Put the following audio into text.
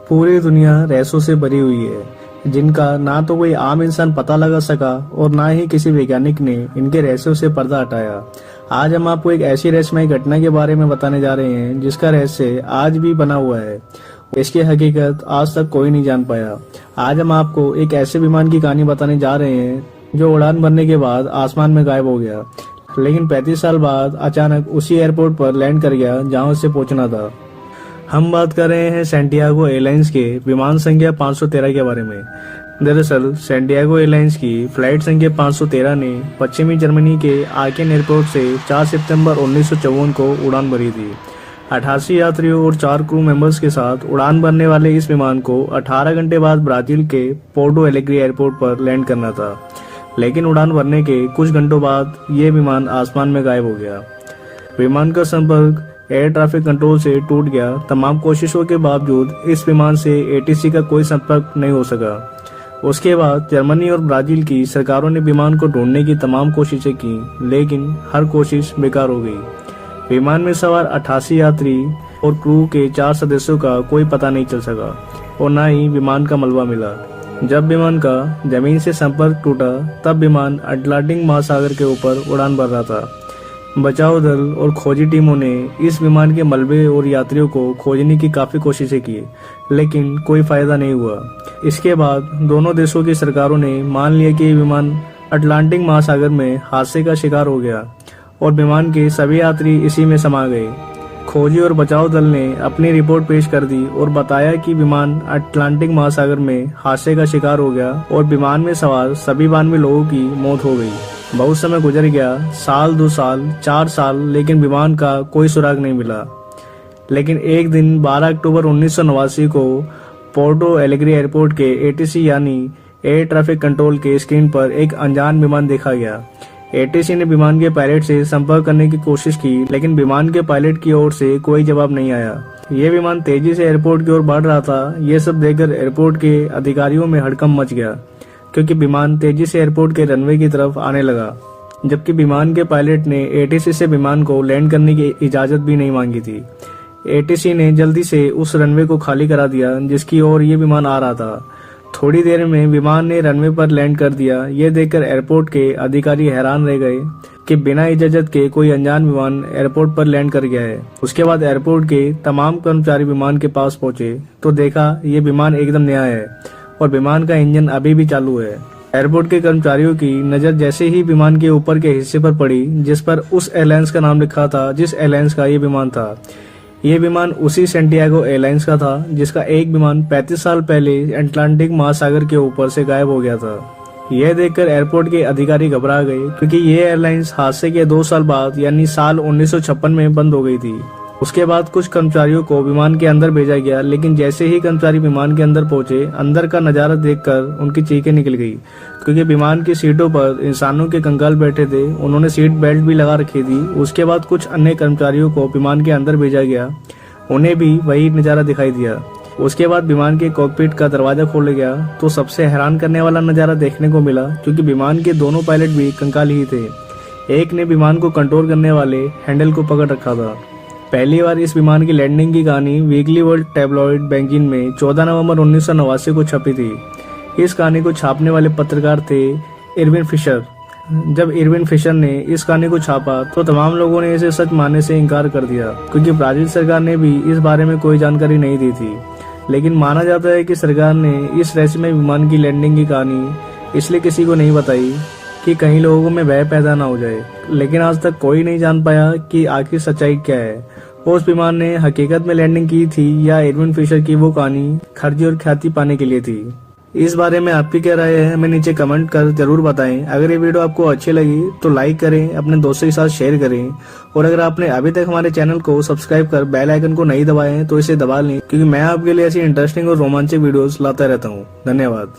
पूरी दुनिया रहस्यों से भरी हुई है, जिनका ना तो कोई आम इंसान पता लगा सका और ना ही किसी वैज्ञानिक ने इनके रहस्यों से पर्दा हटाया। आज हम आपको एक ऐसी रहस्यमय घटना के बारे में बताने जा रहे हैं जिसका रहस्य आज भी बना हुआ है। इसकी हकीकत आज तक कोई नहीं जान पाया। आज हम आपको एक ऐसे विमान की कहानी बताने जा रहे हैं जो उड़ान भरने के बाद आसमान में गायब हो गया, लेकिन 35 साल बाद अचानक उसी एयरपोर्ट पर लैंड कर गया जहां उसे पहुंचना था। हम बात कर रहे हैं सैंटियागो एयरलाइंस के विमान संख्या 513 के बारे में। दरअसल सैंटियागो एयरलाइंस की फ्लाइट संख्या 513 ने पश्चिमी जर्मनी के आकेन एयरपोर्ट से 4 सितंबर 1954 को उड़ान भरी थी। 88 यात्रियों और 4 क्रू मेंबर्स के साथ उड़ान भरने वाले इस विमान को 18 घंटे बाद ब्राजील के पोर्टो एलेग्रे एयरपोर्ट पर लैंड करना था, लेकिन उड़ान भरने के कुछ घंटों बाद ये विमान आसमान में गायब हो गया। विमान का संपर्क एयर ट्रैफिक कंट्रोल से टूट गया। तमाम कोशिशों के बावजूद इस विमान से एटीसी का कोई संपर्क नहीं हो सका। उसके बाद जर्मनी और ब्राजील की सरकारों ने विमान को ढूंढने की तमाम कोशिशें की, लेकिन हर कोशिश बेकार हो गई। विमान में सवार 88 यात्री और क्रू के 4 सदस्यों का कोई पता नहीं चल सका और न ही विमान का मलबा मिला। जब विमान का जमीन से संपर्क टूटा तब विमान अटलांटिक महासागर के ऊपर उड़ान भर रहा था। बचाव दल और खोजी टीमों ने इस विमान के मलबे और यात्रियों को खोजने की काफी कोशिशें की, लेकिन कोई फायदा नहीं हुआ। इसके बाद दोनों देशों की सरकारों ने मान लिया कि विमान अटलांटिक महासागर में हादसे का शिकार हो गया और विमान के सभी यात्री इसी में समा गए। खोजी और बचाव दल ने अपनी रिपोर्ट पेश कर दी और बताया कि विमान अटलांटिक महासागर में हादसे का शिकार हो गया और विमान में सवार सभी 92 लोगों की मौत हो गई। बहुत समय गुजर गया, साल, 2 साल, 4 साल, लेकिन विमान का कोई सुराग नहीं मिला। लेकिन एक दिन 12 अक्टूबर 1989 को पोर्टो एलेग्रे एयरपोर्ट के एटीसी यानी एयर ट्रैफिक कंट्रोल के स्क्रीन पर एक अनजान विमान देखा गया। एटीसी ने विमान के पायलट से संपर्क करने की कोशिश की, लेकिन विमान के पायलट की ओर से कोई जवाब नहीं आया। ये विमान तेजी से एयरपोर्ट की ओर बढ़ रहा था। ये सब देखकर एयरपोर्ट के अधिकारियों में हड़कंप मच गया, क्योंकि विमान तेजी से एयरपोर्ट के रनवे की तरफ आने लगा, जबकि विमान के पायलट ने एटीसी से विमान को लैंड करने की इजाजत भी नहीं मांगी थी। एटीसी ने जल्दी से उस रनवे को खाली करा दिया जिसकी ओर ये विमान आ रहा था। थोड़ी देर में विमान ने रनवे पर लैंड कर दिया। ये देखकर एयरपोर्ट के अधिकारी हैरान रह गए कि बिना इजाजत के कोई अनजान विमान एयरपोर्ट पर लैंड कर गया है। उसके बाद एयरपोर्ट के तमाम कर्मचारी विमान के पास पहुंचे तो देखा ये विमान एकदम नया है और विमान का इंजन अभी भी चालू है। एयरपोर्ट के कर्मचारियों की नजर जैसे ही विमान के ऊपर के हिस्से पर पड़ी जिस पर उस एयरलाइंस का नाम लिखा था, जिस एयरलाइंस का ये विमान था, ये विमान उसी सैंटियागो एयरलाइंस का था जिसका एक विमान 35 साल पहले अटलांटिक महासागर के ऊपर से गायब हो गया था। यह देखकर एयरपोर्ट के अधिकारी घबरा गए, क्योंकि ये एयरलाइंस हादसे के 2 साल बाद यानी साल 1956 में बंद हो गई थी। उसके बाद कुछ कर्मचारियों को विमान के अंदर भेजा गया, लेकिन जैसे ही कर्मचारी विमान के अंदर पहुंचे, अंदर का नजारा देखकर उनकी चीखें निकल गई, क्योंकि विमान की सीटों पर इंसानों के कंकाल बैठे थे। उन्होंने सीट बेल्ट भी लगा रखी थी। उसके बाद कुछ अन्य कर्मचारियों को विमान के अंदर भेजा गया, उन्हें भी वही नजारा दिखाई दिया। उसके बाद विमान के कॉकपिट का दरवाजा खोला गया तो सबसे हैरान करने वाला नजारा देखने को मिला, क्योंकि विमान के दोनों पायलट भी कंकाल ही थे। एक ने विमान को कंट्रोल करने वाले हैंडल को पकड़ रखा था। पहली बार इस विमान की लैंडिंग की कहानी वीकली वर्ल्ड टैबलॉइड मैगजीन में 14 नवंबर 1989 को छपी थी। इस कहानी को छापने वाले पत्रकार थे इरविन फिशर। जब इरविन फिशर ने इस कहानी को छापा तो तमाम लोगों ने इसे सच मानने से इनकार कर दिया, क्योंकि ब्राजील सरकार ने भी इस बारे में कोई जानकारी नहीं दी थी। लेकिन माना जाता है कि सरकार ने इस रहस्यमय विमान की लैंडिंग की कहानी इसलिए किसी को नहीं बताई कि कहीं लोगों में भय पैदा ना हो जाए। लेकिन आज तक कोई नहीं जान पाया कि आखिर सच्चाई क्या है। उस विमान ने हकीकत में लैंडिंग की थी या एडविन फिशर की वो कहानी खर्ची और ख्याति पाने के लिए थी। इस बारे में आपकी क्या राय है, हमें नीचे कमेंट कर जरूर बताएं। अगर ये वीडियो आपको अच्छी लगी तो लाइक करें, अपने दोस्तों के साथ शेयर करें, और अगर आपने अभी तक हमारे चैनल को सब्सक्राइब कर बेल आइकन को नहीं दबाए तो इसे दबा लें, क्योंकि मैं आपके लिए ऐसी इंटरेस्टिंग और रोमांचक वीडियोस लाता रहता हूँ। धन्यवाद।